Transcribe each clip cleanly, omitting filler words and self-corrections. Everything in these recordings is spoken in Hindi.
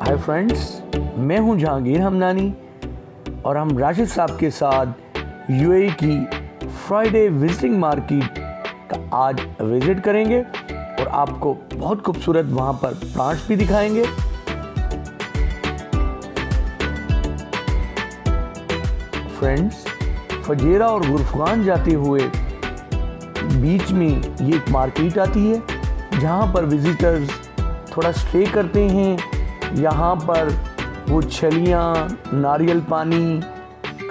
हाय फ्रेंड्स, मैं हूं जहांगीर हमदानी और हम राशिद साहब के साथ यूएई की फ्राइडे विजिटिंग मार्केट का आज विजिट करेंगे और आपको बहुत खूबसूरत वहां पर प्लांट्स भी दिखाएंगे। फ्रेंड्स, फजेरा और गुरफगान जाते हुए बीच में ये एक मार्केट आती है जहां पर विजिटर्स थोड़ा स्टे करते हैं। यहाँ पर वो छलियाँ, नारियल पानी,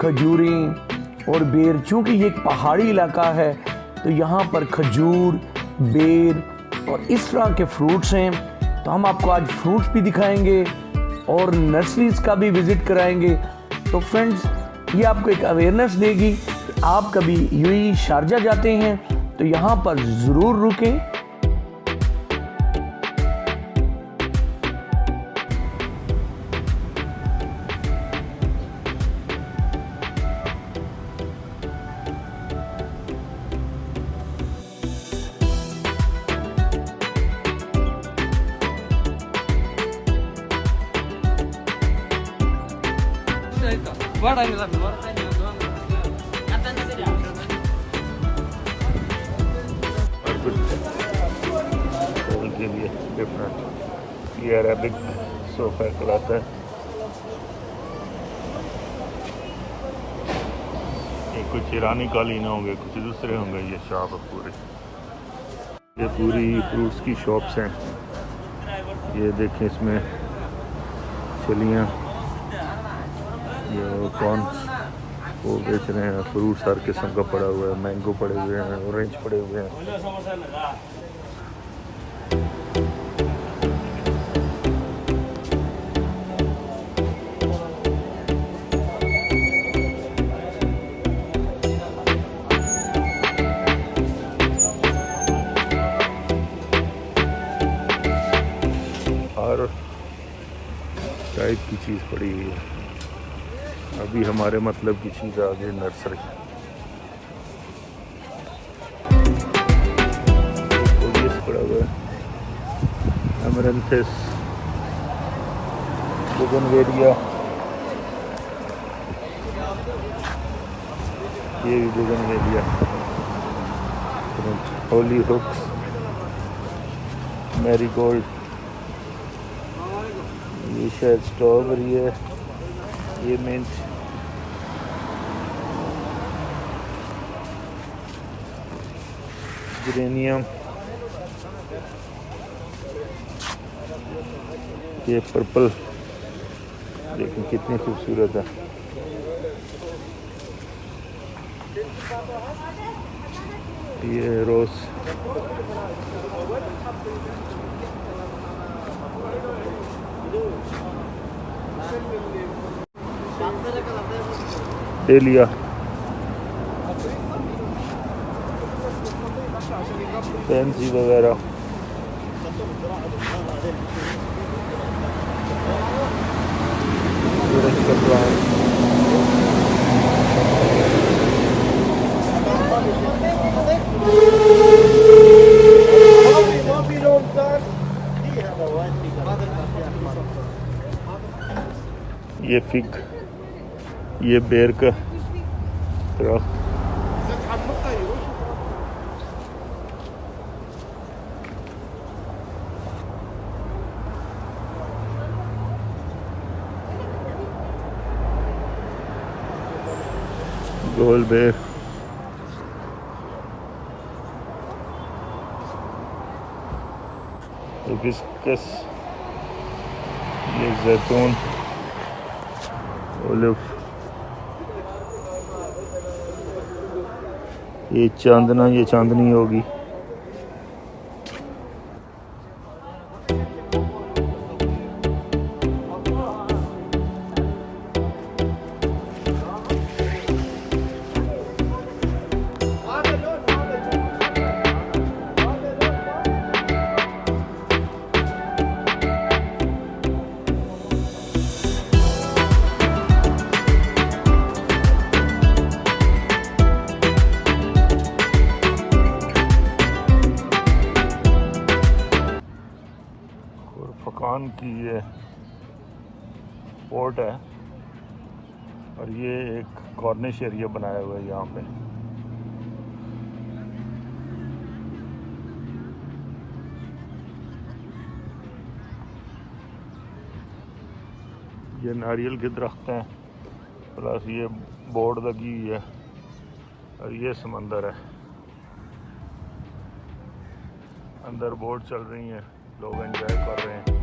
खजूरें और बेर, चूँकि ये एक पहाड़ी इलाका है तो यहाँ पर खजूर, बेर और इस तरह के फ्रूट्स हैं। तो हम आपको आज फ्रूट्स भी दिखाएंगे और नर्सरीज का भी विज़िट कराएंगे। तो फ्रेंड्स, ये आपको एक अवेयरनेस देगी कि आप कभी यूएई शारजा जाते हैं तो यहाँ पर ज़रूर रुकें। के लिए डिफरेंट ये अरेबिक सोफा कहलाता है। ये कुछ ईरानी कालीन होंगे, कुछ दूसरे होंगे। ये शॉप है पूरी, ये पूरी फ्रूट्स की शॉप्स हैं। ये देखें, इसमें छलियाँ, ये कौन वो बेच रहे हैं। फ्रूट्स हर किस्म का पड़ा हुआ है, मैंगो पड़े हुए हैं, ऑरेंज पड़े हुए हैं। हर टाइप की चीज़ पड़ी हुई है। अभी हमारे मतलब की चीज़ आ गई नर्सरी। कोलियस पड़ा हुआ है, एमरंथस, बोगनवेलिया, ये भी बोगनवेलिया, होली हुक्स, मैरीगोल्ड, ये शायद स्ट्रॉबेरी है, ये मिंट, जेरेनियम, ये पर्पल, देखिए कितनी खूबसूरत है। ये रोज, डेलिया, पेंसी वगैरह। ये फिग, ये बेर का दरख्त, गोल बेर, हिबिस्कस, ये जैतून, ओलिव, ये चांदना, ये चांदनी होगी। फकान की है स्पॉट है और ये एक कॉर्निश एरिया बनाया हुआ है यहाँ पे। ये नारियल के दरख्त हैं, प्लस ये बोर्ड लगी हुई है और ये समंदर है। अंदर बोट चल रही हैं, लोग एंजॉय कर रहे हैं।